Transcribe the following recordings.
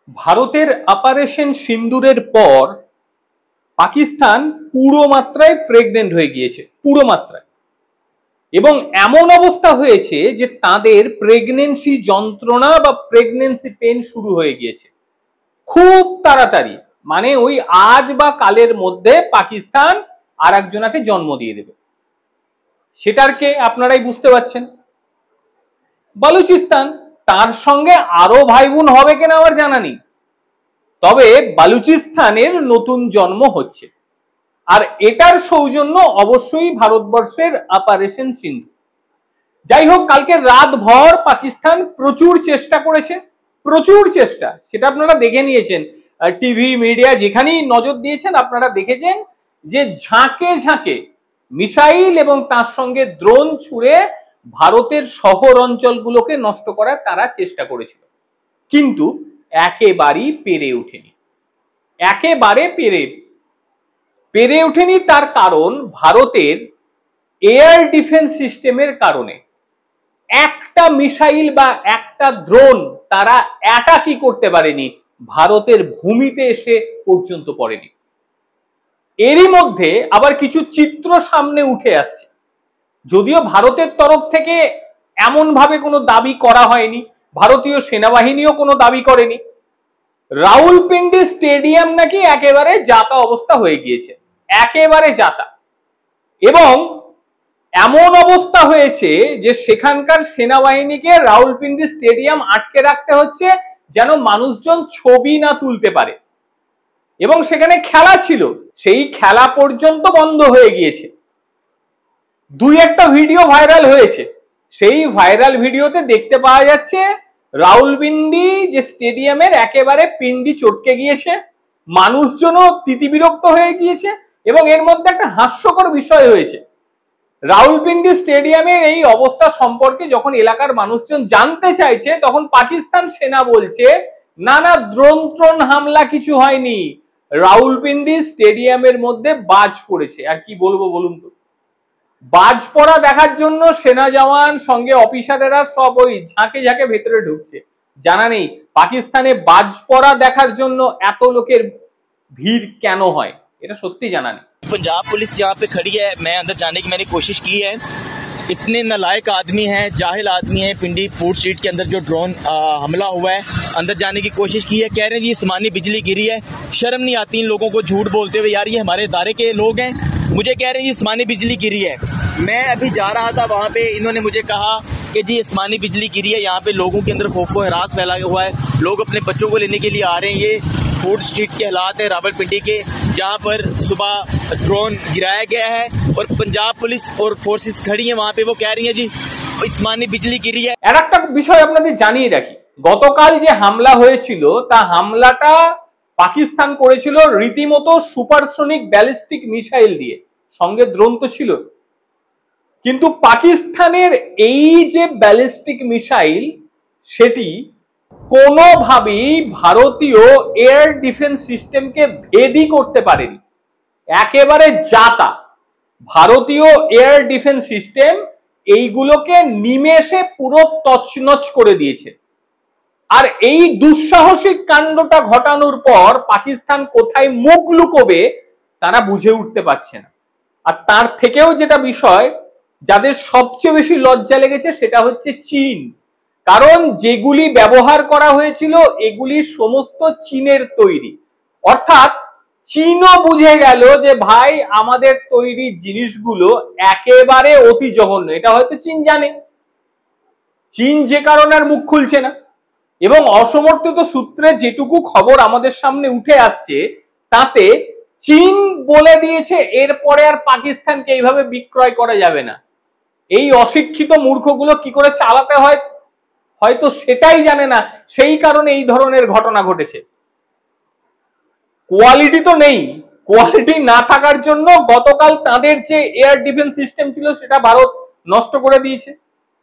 ভারতের অপারেশন সিন্দুরের পর পাকিস্তান পুরো মাত্রায় প্রেগনেন্ট হয়ে গিয়েছে, পুরো মাত্রায়। এবং এমন অবস্থা হয়েছে যে তাদের প্রেগনেন্সি যন্ত্রণা বা প্রেগনেন্সি পেন শুরু হয়ে গিয়েছে খুব তাড়াতাড়ি। মানে ওই আজ বা কালের মধ্যে পাকিস্তান আর একজনাকে জন্ম দিয়ে দেবে। সেটার কে আপনারাই বুঝতে পারছেন, বালুচিস্তান। তার সঙ্গে আরো ভাই বোন হবে কিনা আমার জানা নেই, তবে বালুচিস্তানের নতুন জন্ম হচ্ছে। আর এটার সৌজন্য অবশ্যই ভারতবর্ষের অপারেশন সিন্ধু। যাই হোক, কালকে রাতভর পাকিস্তান প্রচুর চেষ্টা করেছে, প্রচুর চেষ্টা, সেটা আপনারা দেখে নিয়েছেন। টিভি মিডিয়া যেখানেই নজর দিয়েছেন আপনারা দেখেছেন যে ঝাঁকে ঝাঁকে মিসাইল এবং তার সঙ্গে ড্রোন ছুড়ে ভারতের শহর অঞ্চলগুলোকে নষ্ট করার তারা চেষ্টা করেছিল, কিন্তু একেবারেই পেরে ওঠেনি, একেবারে পেরে ওঠেনি। তার কারণ ভারতের এয়ার ডিফেন্স সিস্টেমের কারণে। একটা মিসাইল বা একটা ড্রোন তারা অ্যাটাকই করতে পারেনি, ভারতের ভূমিতে এসে পর্যন্ত পড়েনি। এরই মধ্যে আবার কিছু চিত্র সামনে উঠে আসছে, যদিও ভারতের তরফ থেকে এমন ভাবে কোনো দাবি করা হয়নি, ভারতীয় সেনাবাহিনীও কোনো দাবি করেনি। রাউলপিন্ডি স্টেডিয়াম নাকি একেবারে যাতা অবস্থা হয়ে গিয়েছে, একেবারে যাতা। এবং এমন অবস্থা হয়েছে যে সেখানকার সেনাবাহিনীকে রাউলপিন্ডি স্টেডিয়াম আটকে রাখতে হচ্ছে যেন মানুষজন ছবি না তুলতে পারে। এবং সেখানে খেলা ছিল, সেই খেলা পর্যন্ত বন্ধ হয়ে গিয়েছে। দুই একটা ভিডিও ভাইরাল হয়েছে, সেই ভাইরাল ভিডিওতে দেখতে পাওয়া যাচ্ছে রাউলপিন্ডি যে স্টেডিয়ামের একেবারে পিন্ডি চটকে গিয়েছে, মানুষজনও তিতিবিরক্ত হয়ে গিয়েছে। এবং এর মধ্যে একটা হাস্যকর বিষয় হয়েছে, রাউলপিন্ডি স্টেডিয়ামের এই অবস্থা সম্পর্কে যখন এলাকার মানুষজন জানতে চাইছে, তখন পাকিস্তান সেনা বলছে না না, ড্রোন ট্রোন হামলা কিছু হয়নি, রাউলপিন্ডি স্টেডিয়ামের মধ্যে বাজ পড়েছে। আর কি বলবো বলুন তো, বাজ পড়া দেখার জন্য সেনা জওয়ান সঙ্গে অফিসারেরা সব ওই ঝাঁকে ঝাঁকে ভেতরে ঢুকছে। জানা নেই পাকিস্তানে বাজ পড়া দেখার জন্য এত লোকের ভিড় কেন হয়, এটা সত্যি জানা নেই। पंजाब पुलिस यहाँ पे खड़ी है, मैं अंदर जाने की मैंने कोशिश की है। इतने नालायक आदमी हैं, जाहिल आदमी हैं। पिंडी फूड स्ट्रीट के अंदर जो ड्रोन हमला हुआ है, अंदर जाने की कोशिश की है, कह रहे हैं ये आसमानी बिजली गिरी है। शर्म नहीं आती इन लोगों को झूठ बोलते हुए, यार ये हमारे इदारे के लोग हैं, मुझे कह रहे हैं ये आसमानी बिजली गिरी है। मैं अभी जा रहा था वहाँ पे, इन्होंने मुझे कहा कि जी आसमानी बिजली गिरी है, यहाँ पे लोगों के अंदर खौफ व हरास फैला हुआ है, लोग अपने बच्चों को लेने के लिए आ रहे हैं। ये फूड स्ट्रीट के हालात है रावलपिंडी के, जहाँ पर सुबह ड्रोन गिराया गया है और पंजाब पुलिस और फोर्सेस खड़ी हैं वहाँ पे, वो कह रही हैं जी आसमानी बिजली गिरी है। আর একটা বিষয় আপনাদের জানিয়ে রাখি, গতকাল যে হামলা হয়েছিল তা হামলাটা পাকিস্তান করেছিল রীতিমতো সুপারসনিক ব্যালিস্টিক মিসাইল দিয়ে, সঙ্গে ড্রোন তো ছিল। কিন্তু পাকিস্তানের এই যে ব্যালিস্টিক মিসাইল, সেটি কোনোভাবেই ভারতীয় এয়ার ডিফেন্স সিস্টেমকে ভেদই করতে পারেনি, একেবারে যাতা। ভারতীয় এয়ার ডিফেন্স সিস্টেম এইগুলোকে নিমেষে পুরো তছনছ করে দিয়েছে। আর এই দুঃসাহসিক কাণ্ডটা ঘটানোর পর পাকিস্তান কোথায় মুখ লুকোবে তারা বুঝে উঠতে পারছে না। আর তার থেকেও যেটা বিষয়, যাদের সবচেয়ে বেশি লজ্জা লেগেছে সেটা হচ্ছে চীন। কারণ যেগুলি ব্যবহার করা হয়েছিল এগুলি সমস্ত চীনের তৈরি। অর্থাৎ চীনও বুঝে গেল যে ভাই আমাদের তৈরি জিনিসগুলো একেবারে অতি জঘন্য। এটা হয়তো চীন জানে, চীন যে কারণে আর মুখ খুলছে না। এবং অসমর্থিত সূত্রে যেটুকু খবর আমাদের সামনে উঠে আসছে তাতে চীন বলে দিয়েছে এরপরে আর পাকিস্তানকে এইভাবে বিক্রয় করা যাবে না। এই অশিক্ষিত মূর্খগুলো কি করে চালাতে হয় হয়তো সেটাই জানে না, সেই কারণে এই ধরনের ঘটনা ঘটেছে। কোয়ালিটি তো নেই, কোয়ালিটি না থাকার জন্য গতকাল তাদের যে এয়ার ডিফেন্স সিস্টেম ছিল সেটা ভারত নষ্ট করে দিয়েছে।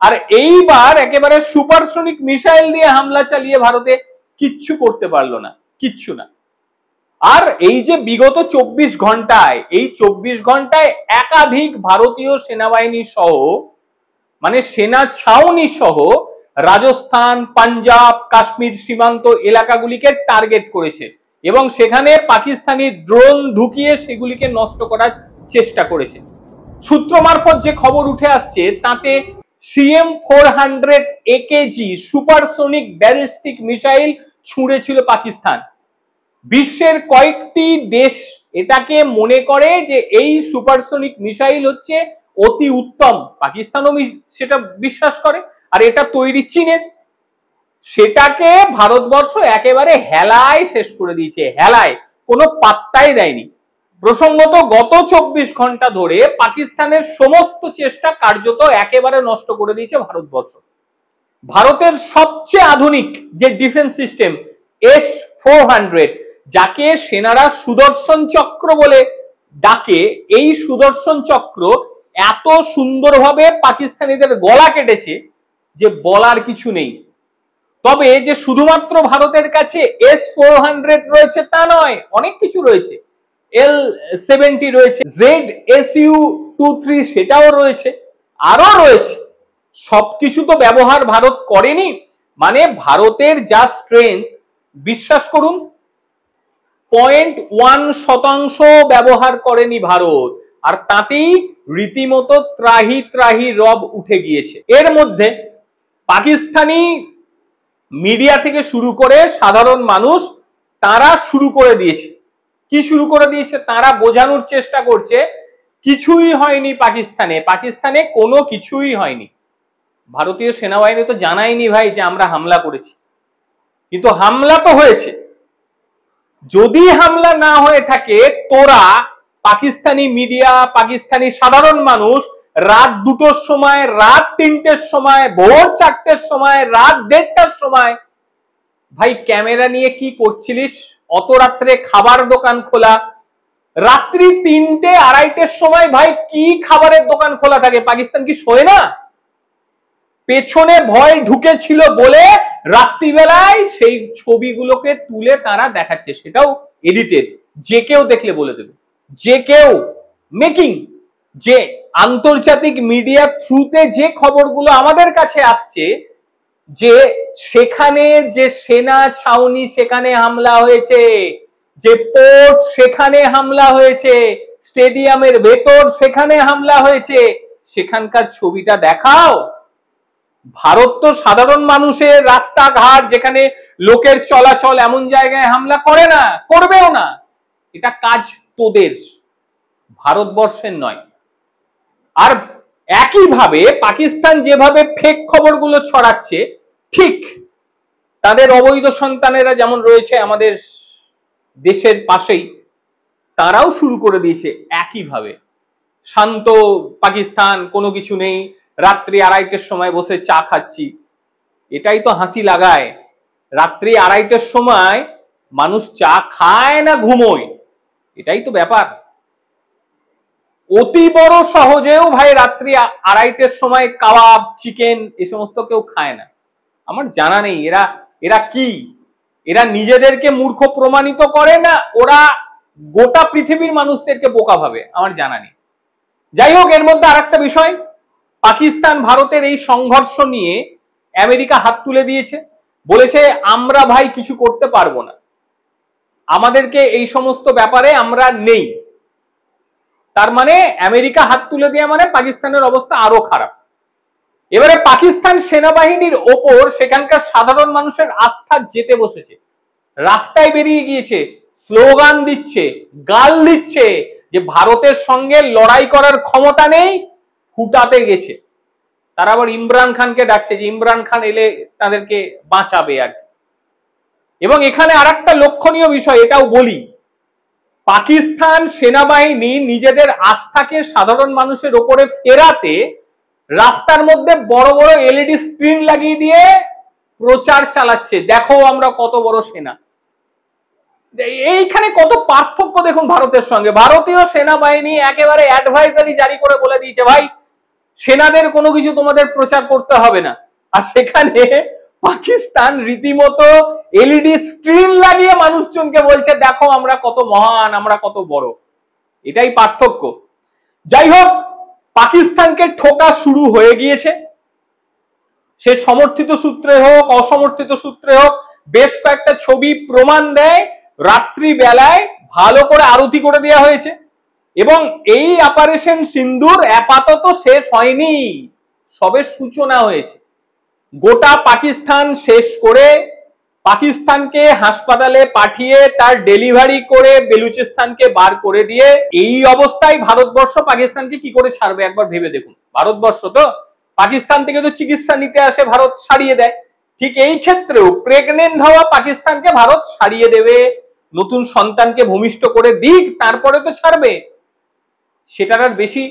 আর এইবার একেবারে সুপারসনিক মিসাইল দিয়ে হামলা চালিয়ে ভারতে কিচ্ছু করতে পারলো না, কিচ্ছু না। আর এই যে বিগত 24 ঘন্টায়, এই 24 ঘন্টায় একাধিক ভারতীয় সেনাবাহিনী সহ, মানে সেনা ছাউনি সহ রাজস্থান, পাঞ্জাব, কাশ্মীর সীমান্ত এলাকাগুলিকে টার্গেট করেছে এবং সেখানে পাকিস্তানি ড্রোন ঢুকিয়ে সেগুলিকে নষ্ট করার চেষ্টা করেছে। সূত্র মারফত যে খবর উঠে আসছে তাতে CM-400 AKG supersonic ballistic missile ছুঁড়েছিল পাকিস্তান। বিশ্বের কয়েকটি দেশ এটাকে মনে করে যে এই সুপারসোনিক মিসাইল হচ্ছে অতি উত্তম, পাকিস্তানও সেটা বিশ্বাস করে, আর এটা তৈরি চীনের। সেটাকে ভারতবর্ষ একেবারে হেলায় শেষ করে দিয়েছে, হেলায়, কোনো পাত্তাই দেয়নি। প্রসঙ্গত গত 24 ঘন্টা ধরে পাকিস্তানের সমস্ত চেষ্টা কার্যত একেবারে নষ্ট করে দিয়েছে ভারতবর্ষ। ভারতের সবচেয়ে আধুনিক যে ডিফেন্স সিস্টেম S-400, যাকে সেনারা সুদর্শন চক্র বলে ডাকে, এই সুদর্শন চক্র এত সুন্দরভাবে পাকিস্তানিদের গলা কেটেছে যে বলার কিছু নেই। তবে যে শুধুমাত্র ভারতের কাছে S-400 রয়েছে তা নয়, অনেক কিছু রয়েছে। L-70 রয়েছে, ZSU-23 সেটাও রয়েছে, আরো রয়েছে। সবকিছু তো ব্যবহার ভারত করেনি। মানে ভারতের যা স্ট্রেংথ, বিশ্বাস করুন 0.1% ব্যবহার করেনি ভারত, আর তাতেই রীতিমতো ত্রাহি ত্রাহি রব উঠে গিয়েছে। এর মধ্যে পাকিস্তানি মিডিয়া থেকে শুরু করে সাধারণ মানুষ তারা শুরু করে দিয়েছে। কি শুরু করে দিয়েছে? তারা বোঝানোর চেষ্টা করছে কিছুই হয়নি পাকিস্তানে, পাকিস্তানে কোনো কিছুই হয়নি। ভারতীয় সেনাবাহিনী তো জানায়নি ভাই যে আমরা হামলা করেছি, কিন্তু হামলা তো হয়েছে। যদি হামলা না হয়ে থাকে, তোরা পাকিস্তানি মিডিয়া, পাকিস্তানি সাধারণ মানুষ রাত 2টোর সময়, রাত 3টের সময়, ভোর 4টের সময়, রাত 1:30টার সময় ভাই ক্যামেরা নিয়ে কি করছিলিস? অত রাত্রে খাবার দোকান খোলা, রাত্রি 3টে 2:30টের সময় ভাই কি খাবারের দোকান খোলা থাকে? পাকিস্তান কি শোয় না? পেছনে ভয় ঢুকেছিল বলে রাত্রিবেলায় সেই ছবিগুলোকে তুলে তারা দেখাচ্ছে, সেটাও এডিটেড, যে কেউ দেখলে বলে দেবে, যে কেউ মেকিং। যে আন্তর্জাতিক মিডিয়া থ্রুতে যে খবরগুলো আমাদের কাছে আসছে যে সেখানে যে সেনা ছাউনি সেখানে হামলা হয়েছে, যে পোর্ট সেখানে হামলা হয়েছে, স্টেডিয়ামের ভেতর সেখানে হামলা হয়েছে, সেখানকার ছবিটা দেখাও। ভারত তো সাধারণ মানুষের রাস্তাঘাট যেখানে লোকের চলাচল এমন জায়গায় হামলা করে না, করবেও না। এটা কাজ তোদের, ভারতবর্ষের নয়। আর একইভাবে পাকিস্তান যেভাবে ফেক খবরগুলো ছড়াচ্ছে, ঠিক তাদের অবৈধ সন্তানেরা যেমন রয়েছে আমাদের দেশের পাশেই, তারাও শুরু করে দিয়েছে একইভাবে। শান্ত পাকিস্তান, কোনো কিছু নেই, রাত্রি 2:30টার সময় বসে চা খাচ্ছি। এটাই তো হাসি লাগায়। রাত্রি 2:30টার সময় মানুষ চা খায় না ঘুমোয়, এটাই তো ব্যাপার। অতি বড় সহজেও ভাই রাত্রি 2:30টার সময় কাবাব, চিকেন এ সমস্ত কেউ খায় না। আমার জানা নেই এরা কি, এরা নিজেদেরকে মূর্খ প্রমাণিত করে না ওরা গোটা পৃথিবীর মানুষদেরকে বোকা ভাবে, আমার জানা নেই। যাই হোক, এর মধ্যে আরেকটা বিষয়, পাকিস্তান ভারতের এই সংঘর্ষ নিয়ে আমেরিকা হাত তুলে দিয়েছে, বলেছে আমরা ভাই কিছু করতে পারবো না, আমাদেরকে এই সমস্ত ব্যাপারে আমরা নেই। তার মানে আমেরিকা হাত তুলে দেওয়া মানে পাকিস্তানের অবস্থা আরো খারাপ। এবারে পাকিস্তান সেনাবাহিনীর ওপর সেখানকার সাধারণ মানুষের আস্থা যেতে বসেছে, রাস্তায় বেরিয়ে গিয়েছে, স্লোগান দিচ্ছে, গাল দিচ্ছে যে ভারতের সঙ্গে লড়াই করার ক্ষমতা নেই, ফুটাতে গেছে। তারা আবার ইমরান খানকে ডাকছে যে ইমরান খান এলে তাদেরকে বাঁচাবে আর। এবং এখানে আরেকটা লক্ষণীয় বিষয়, এটাও বলি, পাকিস্তান সেনাবাহিনী নিজেদের আস্থাকে সাধারণ মানুষের ওপরে ফেরাতে রাস্তার মধ্যে বড় বড় LED স্ক্রিন লাগিয়ে দিয়ে প্রচার চালাচ্ছে, দেখো আমরা কত বড় সেনা। এইখানে কত পার্থক্য দেখুন ভারতের সঙ্গে। ভারতীয় সেনাবাহিনী একেবারে অ্যাডভাইজারি জারি করে বলে দিয়েছে ভাই সেনাদের কোনো কিছু তোমাদের প্রচার করতে হবে না, আর সেখানে পাকিস্তান রীতিমতো LED স্ক্রিন লাগিয়ে মানুষজনকে বলছে দেখো আমরা কত মহান, আমরা কত বড়। এটাই পার্থক্য। যাই হোক, পাকিস্তানকে ঠোকা শুরু হয়ে গিয়েছে। সে সমর্থিত সূত্রে হোক অসমর্থিত সূত্রে হোক, বেশ কয়েকটা ছবি প্রমাণ দেয় রাত্রি বেলায় ভালো করে আরতি করে দেওয়া হয়েছে। এবং এই অপারেশন সিন্দুর আপাতত শেষ হয়নি, সবে সূচনা হয়েছে। গোটা পাকিস্তান শেষ করে, পাকিস্তানকে হাসপাতালে পাঠিয়ে তার ডেলিভারি করে বেলুচিস্তানকে বার করে দিয়ে এই অবস্থায় ভারতবর্ষ পাকিস্তানকে কি করে ছাড়বে একবার ভেবে দেখুন। ভারতবর্ষ তো পাকিস্তান থেকে তো চিকিৎসা নিতে আসে, ভারত ছাড়িয়ে দেয়। ঠিক এই ক্ষেত্রেও প্রেগনেন্ট হওয়া পাকিস্তানকে ভারত ছাড়িয়ে দেবে, নতুন সন্তানকে ভূমিষ্ঠ করে দিক, তারপরে তো ছাড়বে। সেটার আর বেশি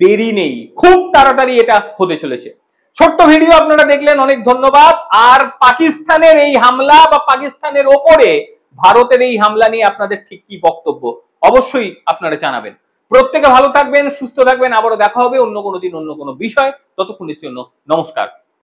দেরি নেই, খুব তাড়াতাড়ি এটা হতে চলেছে। ছোট্ট ভিডিও আপনারা দেখলেন, অনেক ধন্যবাদ। আর পাকিস্তানের এই হামলা বা পাকিস্তানের ওপরে ভারতের এই হামলা নিয়ে আপনাদের ঠিক কি বক্তব্য অবশ্যই আপনারা জানাবেন। প্রত্যেকে ভালো থাকবেন, সুস্থ থাকবেন। আবারও দেখা হবে অন্য কোনো দিন অন্য কোনো বিষয়। ততক্ষণের জন্য নমস্কার।